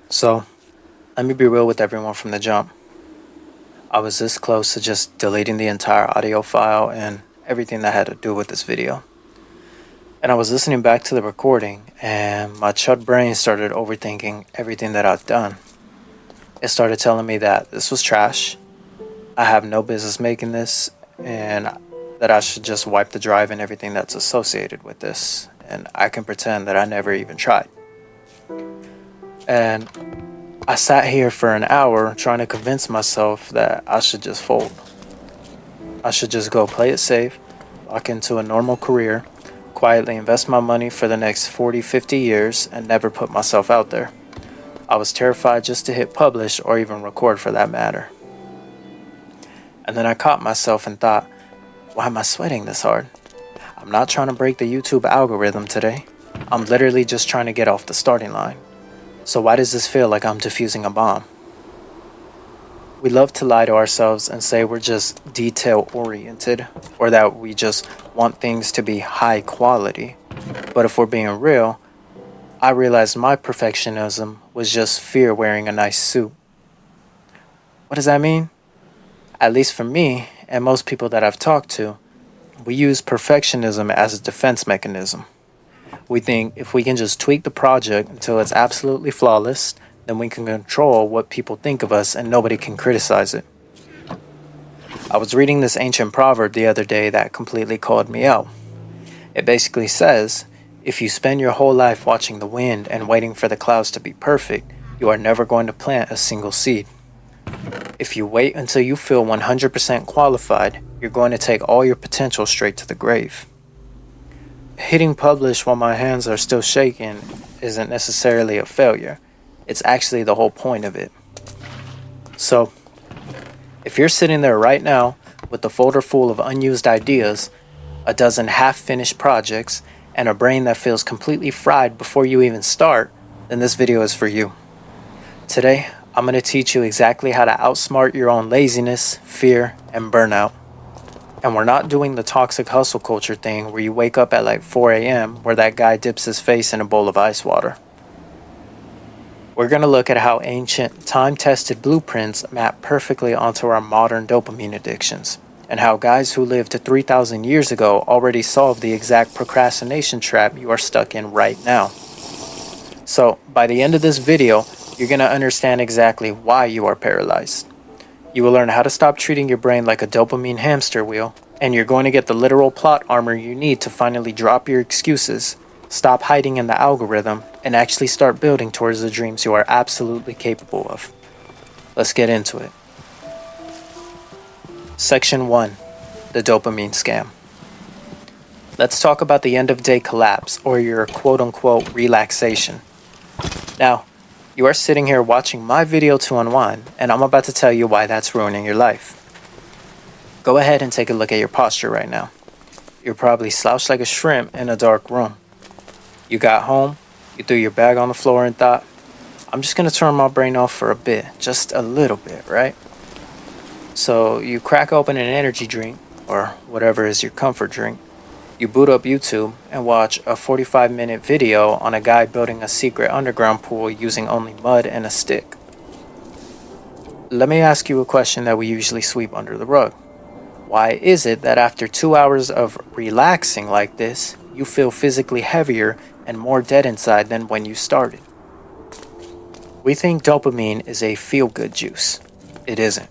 So, let me be real with everyone from the jump. I was this close to just deleting the entire audio file and everything that had to do with this video. And I was listening back to the recording, and my chud brain started overthinking everything that I've done. It started telling me that this was trash, I have no business making this, and that I should just wipe the drive and everything that's associated with this, and I can pretend that I never even tried. And I sat here for an hour trying to convince myself that I should just fold. I should just go play it safe, lock into a normal career, quietly invest my money for the next 40, 50 years, and never put myself out there. I was terrified just to hit publish or even record for that matter. And then I caught myself and thought, why am I sweating this hard? I'm not trying to break the YouTube algorithm today. I'm literally just trying to get off the starting line. So why does this feel like I'm defusing a bomb? We love to lie to ourselves and say we're just detail oriented, or that we just want things to be high quality. But if we're being real, I realized my perfectionism was just fear wearing a nice suit. What does that mean? At least for me, and most people that I've talked to, we use perfectionism as a defense mechanism. We think if we can just tweak the project until it's absolutely flawless, then we can control what people think of us and nobody can criticize it. I was reading this ancient proverb the other day that completely called me out. It basically says, if you spend your whole life watching the wind and waiting for the clouds to be perfect, you are never going to plant a single seed. If you wait until you feel 100% qualified, you're going to take all your potential straight to the grave. Hitting publish while my hands are still shaking isn't necessarily a failure. It's actually the whole point of it. So, if you're sitting there right now with a folder full of unused ideas, a dozen half-finished projects, and a brain that feels completely fried before you even start, then this video is for you. Today, I'm going to teach you exactly how to outsmart your own laziness, fear, and burnout. And we're not doing the toxic hustle culture thing where you wake up at like 4 a.m. where that guy dips his face in a bowl of ice water. We're going to look at how ancient, time-tested blueprints map perfectly onto our modern dopamine addictions, and how guys who lived 3,000 years ago already solved the exact procrastination trap you are stuck in right now. So, by the end of this video, you're going to understand exactly why you are paralyzed. You will learn how to stop treating your brain like a dopamine hamster wheel, and you're going to get the literal plot armor you need to finally drop your excuses, stop hiding in the algorithm, and actually start building towards the dreams you are absolutely capable of. Let's get into it. Section 1. The dopamine scam. Let's talk about the end of day collapse, or your quote-unquote relaxation. Now, you are sitting here watching my video to unwind, and I'm about to tell you why that's ruining your life. Go ahead and take a look at your posture right now. You're probably slouched like a shrimp in a dark room. You got home, you threw your bag on the floor and thought, I'm just going to turn my brain off for a bit, just a little bit, right? So you crack open an energy drink, or whatever is your comfort drink. You boot up YouTube and watch a 45-minute video on a guy building a secret underground pool using only mud and a stick. Let me ask you a question that we usually sweep under the rug. Why is it that after 2 hours of relaxing like this, you feel physically heavier and more dead inside than when you started? We think dopamine is a feel-good juice. It isn't.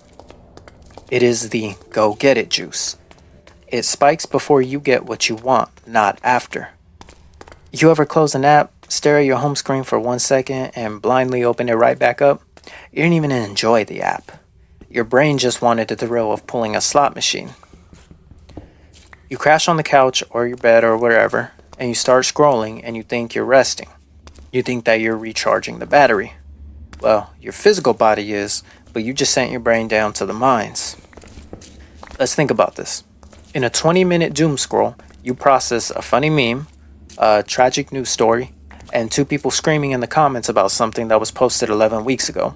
It is the go-get-it juice. It spikes before you get what you want, not after. You ever close an app, stare at your home screen for 1 second, and blindly open it right back up? You didn't even enjoy the app. Your brain just wanted the thrill of pulling a slot machine. You crash on the couch or your bed or wherever, and you start scrolling and you think you're resting. You think that you're recharging the battery. Well, your physical body is, but you just sent your brain down to the mines. Let's think about this. In a 20-minute doom scroll, you process a funny meme, a tragic news story, and 2 people screaming in the comments about something that was posted 11 weeks ago.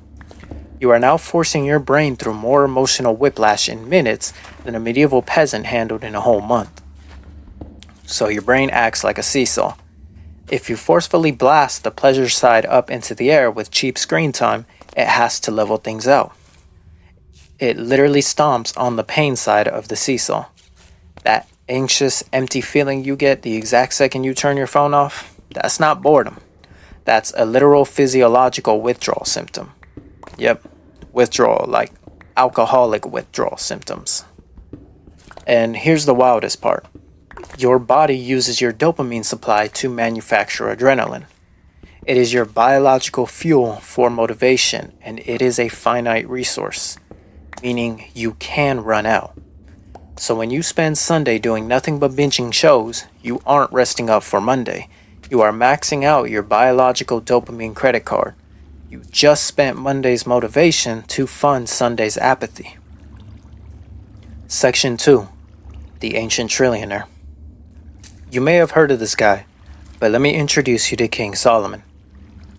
You are now forcing your brain through more emotional whiplash in minutes than a medieval peasant handled in a whole month. So your brain acts like a seesaw. If you forcefully blast the pleasure side up into the air with cheap screen time, it has to level things out. It literally stomps on the pain side of the seesaw. That anxious, empty feeling you get the exact second you turn your phone off, that's not boredom. That's a literal physiological withdrawal symptom. Yep, withdrawal, like alcoholic withdrawal symptoms. And here's the wildest part. Your body uses your dopamine supply to manufacture adrenaline. It is your biological fuel for motivation, and it is a finite resource, meaning you can run out. So when you spend Sunday doing nothing but binging shows, you aren't resting up for Monday. You are maxing out your biological dopamine credit card. You just spent Monday's motivation to fund Sunday's apathy. Section 2. The Ancient Trillionaire. You may have heard of this guy, but let me introduce you to King Solomon.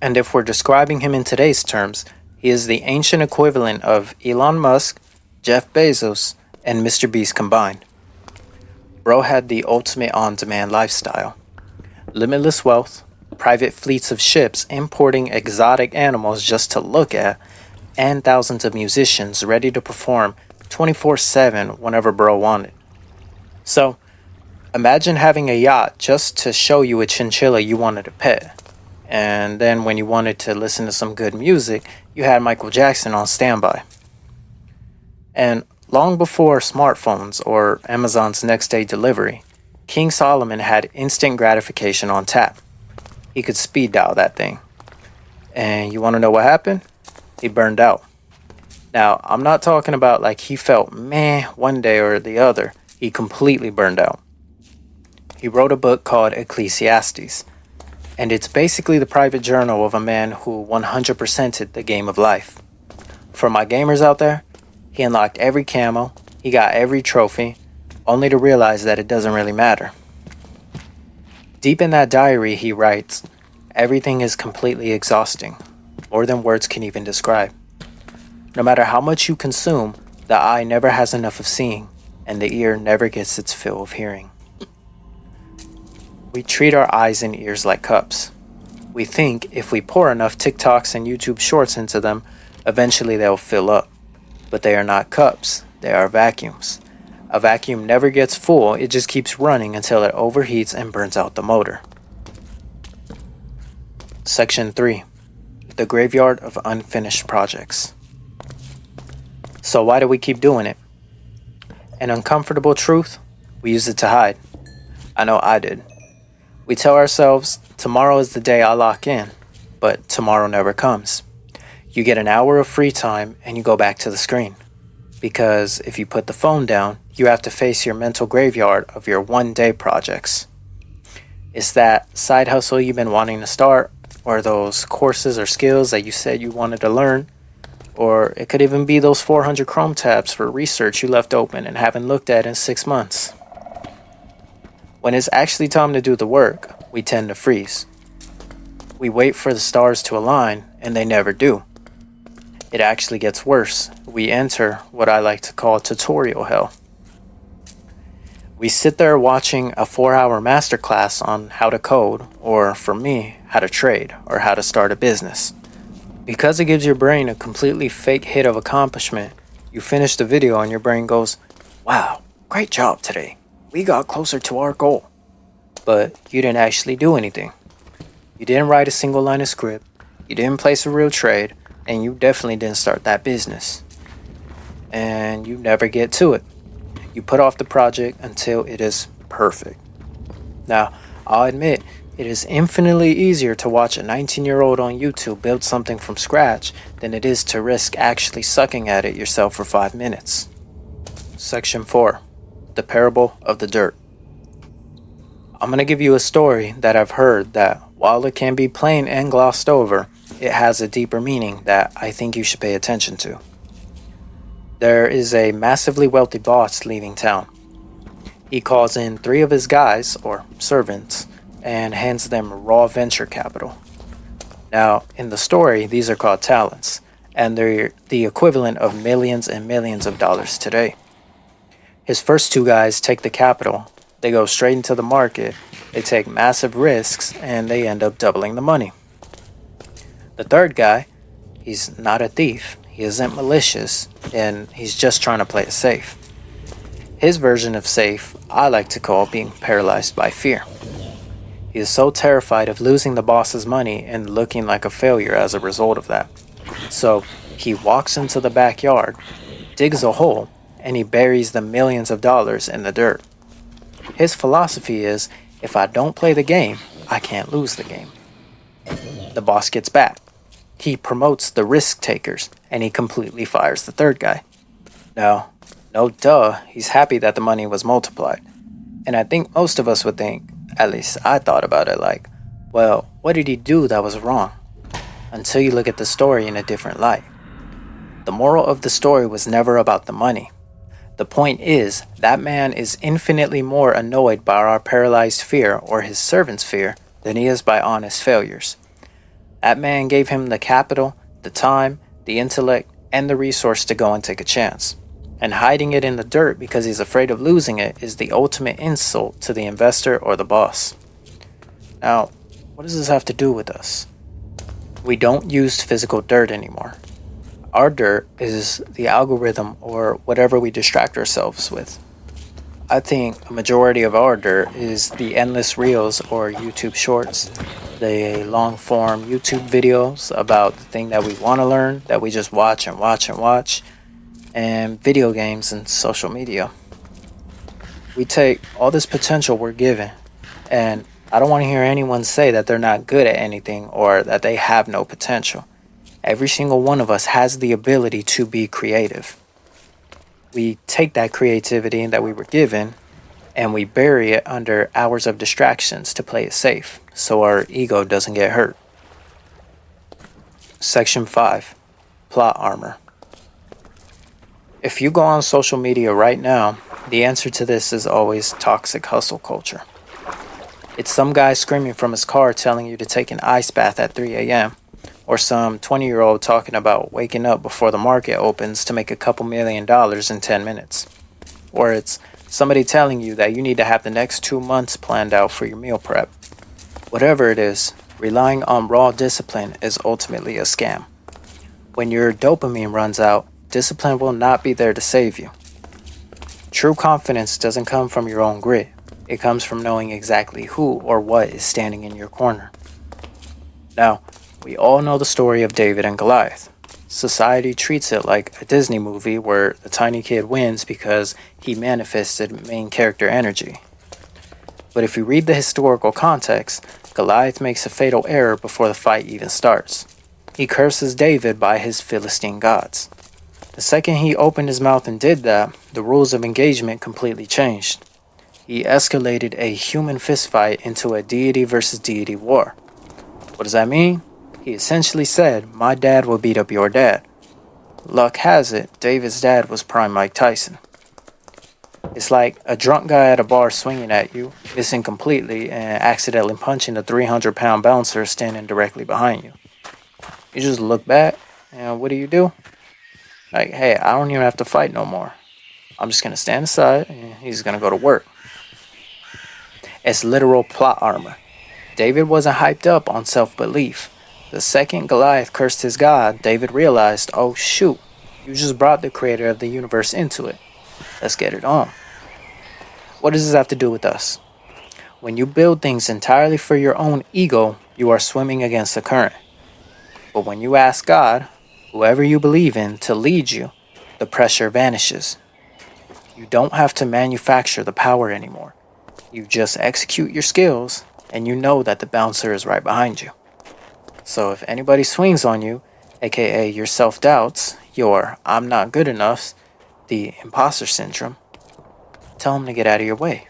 And if we're describing him in today's terms, he is the ancient equivalent of Elon Musk, Jeff Bezos, and Mr. Beast combined. Bro had the ultimate on-demand lifestyle. Limitless wealth, private fleets of ships importing exotic animals just to look at, and thousands of musicians ready to perform 24/7 whenever bro wanted. So, imagine having a yacht just to show you a chinchilla you wanted to pet. And then when you wanted to listen to some good music, you had Michael Jackson on standby. And long before smartphones or Amazon's next day delivery, King Solomon had instant gratification on tap. He could speed dial that thing. And you want to know what happened? He burned out. Now, I'm not talking about like he felt meh one day or the other. He completely burned out. He wrote a book called Ecclesiastes, and it's basically the private journal of a man who 100%ed the game of life. For my gamers out there, he unlocked every camo, he got every trophy, only to realize that it doesn't really matter. Deep in that diary, he writes, "Everything is completely exhausting, more than words can even describe. No matter how much you consume, the eye never has enough of seeing, and the ear never gets its fill of hearing." We treat our eyes and ears like cups. We think if we pour enough TikToks and YouTube shorts into them, eventually they'll fill up. But they are not cups, they are vacuums. A vacuum never gets full, it just keeps running until it overheats and burns out the motor. Section 3. The Graveyard of Unfinished Projects. So why do we keep doing it? An uncomfortable truth, we use it to hide. I know I did. We tell ourselves, tomorrow is the day I lock in, but tomorrow never comes. You get an hour of free time and you go back to the screen. Because if you put the phone down, you have to face your mental graveyard of your one-day projects. It's that side hustle you've been wanting to start, or those courses or skills that you said you wanted to learn, or it could even be those 400 Chrome tabs for research you left open and haven't looked at in 6 months. When it's actually time to do the work, we tend to freeze. We wait for the stars to align, and they never do. It actually gets worse. We enter what I like to call tutorial hell. We sit there watching a 4-hour masterclass on how to code, or for me, how to trade, or how to start a business. Because it gives your brain a completely fake hit of accomplishment, you finish the video and your brain goes, "Wow, great job today. We got closer to our goal." But you didn't actually do anything. You didn't write a single line of script, you didn't place a real trade, and you definitely didn't start that business. And you never get to it. You put off the project until it is perfect. Now, I'll admit, it is infinitely easier to watch a 19-year-old on YouTube build something from scratch than it is to risk actually sucking at it yourself for 5 minutes. Section 4. The Parable of the Dirt. I'm going to give you a story that I've heard that, while it can be plain and glossed over, it has a deeper meaning that I think you should pay attention to. There is a massively wealthy boss leaving town. He calls in 3 of his guys, or servants, and hands them raw venture capital. Now, in the story, these are called talents, and they're the equivalent of millions and millions of dollars today. His first 2 guys take the capital, They go straight into the market, they take massive risks, and they end up doubling the money. The third guy, he's not a thief, he isn't malicious, and he's just trying to play it safe. His version of safe, I like to call being paralyzed by fear. He is so terrified of losing the boss's money and looking like a failure as a result of that. So he walks into the backyard, digs a hole, and he buries the millions of dollars in the dirt. His philosophy is, if I don't play the game, I can't lose the game. The boss gets back. He promotes the risk takers, and he completely fires the third guy. Now, no duh, he's happy that the money was multiplied. And I think most of us would think, at least I thought about it like, well, what did he do that was wrong? Until you look at the story in a different light. The moral of the story was never about the money. The point is, that man is infinitely more annoyed by our paralyzed fear or his servant's fear than he is by honest failures. That man gave him the capital, the time, the intellect, and the resource to go and take a chance. And hiding it in the dirt because he's afraid of losing it is the ultimate insult to the investor or the boss. Now, what does this have to do with us? We don't use physical dirt anymore. Our dirt is the algorithm or whatever we distract ourselves with. I think a majority of our dirt is the endless reels or YouTube shorts, the long form YouTube videos about the thing that we want to learn, that we just watch and watch and watch, and video games and social media. We take all this potential we're given, and I don't want to hear anyone say that they're not good at anything or that they have no potential. Every single one of us has the ability to be creative. We take that creativity that we were given and we bury it under hours of distractions to play it safe so our ego doesn't get hurt. Section 5. Plot armor. If you go on social media right now, the answer to this is always toxic hustle culture. It's some guy screaming from his car telling you to take an ice bath at 3 a.m., or some 20-year-old talking about waking up before the market opens to make a couple $1 million in 10 minutes. Or it's somebody telling you that you need to have the next 2 months planned out for your meal prep. Whatever it is, relying on raw discipline is ultimately a scam. When your dopamine runs out, discipline will not be there to save you. True confidence doesn't come from your own grit. It comes from knowing exactly who or what is standing in your corner. Now, we all know the story of David and Goliath. Society treats it like a Disney movie where the tiny kid wins because he manifested main character energy. But if you read the historical context, Goliath makes a fatal error before the fight even starts. He curses David by his Philistine gods. The second he opened his mouth and did that, the rules of engagement completely changed. He escalated a human fistfight into a deity versus deity war. What does that mean? He essentially said, my dad will beat up your dad. Luck has it, David's dad was prime Mike Tyson. It's like a drunk guy at a bar swinging at you, missing completely, and accidentally punching a 300-pound bouncer standing directly behind you. You just look back, and what do? Like, hey, I don't even have to fight no more. I'm just going to stand aside, and he's going to go to work. It's literal plot armor. David wasn't hyped up on self-belief. The second Goliath cursed his god, David realized, oh shoot, you just brought the creator of the universe into it. Let's get it on. What does this have to do with us? When you build things entirely for your own ego, you are swimming against the current. But when you ask God, whoever you believe in, to lead you, the pressure vanishes. You don't have to manufacture the power anymore. You just execute your skills, and you know that the bouncer is right behind you. So if anybody swings on you, aka your self-doubts, your I'm not good enough, the imposter syndrome, tell them to get out of your way.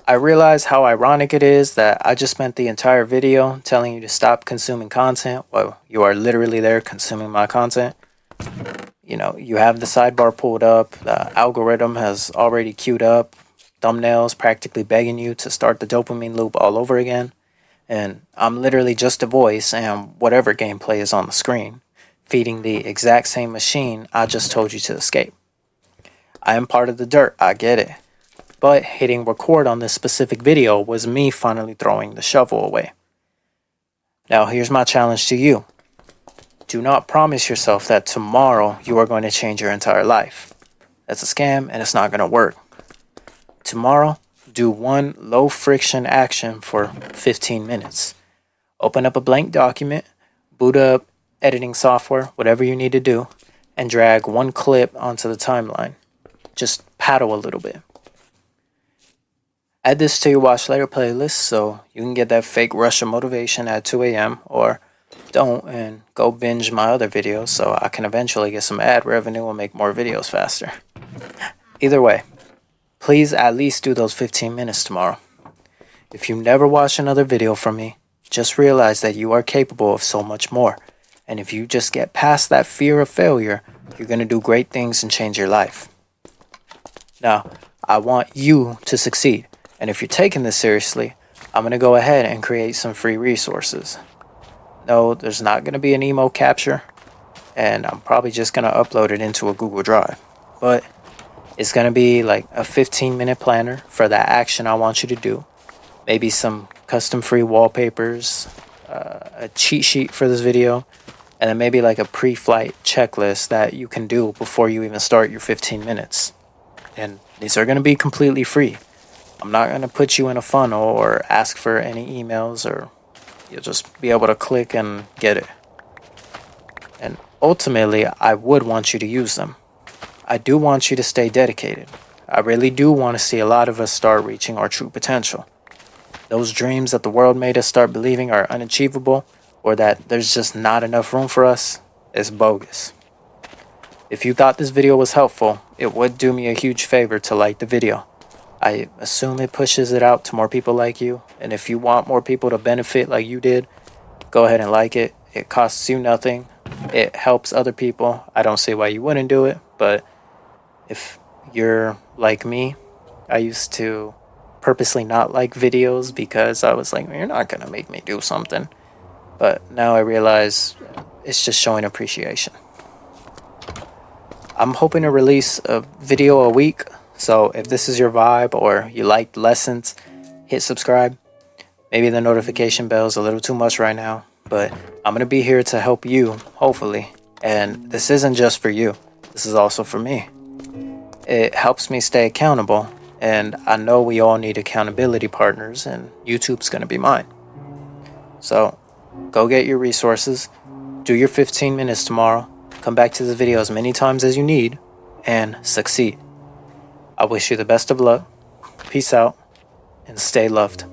I realize how ironic it is that I just spent the entire video telling you to stop consuming content while you are literally there consuming my content. You know, you have the sidebar pulled up, the algorithm has already queued up, thumbnails practically begging you to start the dopamine loop all over again. And I'm literally just a voice and whatever gameplay is on the screen, feeding the exact same machine I just told you to escape. I am part of the dirt, I get it. But hitting record on this specific video was me finally throwing the shovel away. Now here's my challenge to you. Do not promise yourself that tomorrow you are going to change your entire life. That's a scam and it's not going to work. Tomorrow, do one low friction action for 15 minutes. Open up a blank document, boot up editing software, whatever you need to do, and drag one clip onto the timeline. Just paddle a little bit. Add this to your watch later playlist so you can get that fake rush of motivation at 2 a.m. or don't and go binge my other videos so I can eventually get some ad revenue and make more videos faster. Either way, please at least do those 15 minutes tomorrow. If you never watch another video from me, just realize that you are capable of so much more. And if you just get past that fear of failure, you're going to do great things and change your life. Now, I want you to succeed. And if you're taking this seriously, I'm going to go ahead and create some free resources. No, there's not going to be an emo capture, and I'm probably just going to upload it into a Google Drive. But it's going to be like a 15-minute planner for that action I want you to do. Maybe some custom free wallpapers, a cheat sheet for this video, and then maybe like a pre-flight checklist that you can do before you even start your 15 minutes. And these are going to be completely free. I'm not going to put you in a funnel or ask for any emails, or you'll just be able to click and get it. And ultimately, I would want you to use them. I do want you to stay dedicated. I really do want to see a lot of us start reaching our true potential. Those dreams that the world made us start believing are unachievable, or that there's just not enough room for us, is bogus. If you thought this video was helpful, it would do me a huge favor to like the video. I assume it pushes it out to more people like you, and if you want more people to benefit like you did, go ahead and like it. It costs you nothing. It helps other people. I don't see why you wouldn't do it, but if you're like me, I used to purposely not like videos because I was like, you're not going to make me do something. But now I realize it's just showing appreciation. I'm hoping to release a video a week, so if this is your vibe or you like lessons, hit subscribe. Maybe the notification bell is a little too much right now, but I'm going to be here to help you, hopefully. And this isn't just for you. This is also for me. It helps me stay accountable, and I know we all need accountability partners, and YouTube's going to be mine. So go get your resources, do your 15 minutes tomorrow, come back to the video as many times as you need, and succeed. I wish you the best of luck, peace out, and stay loved.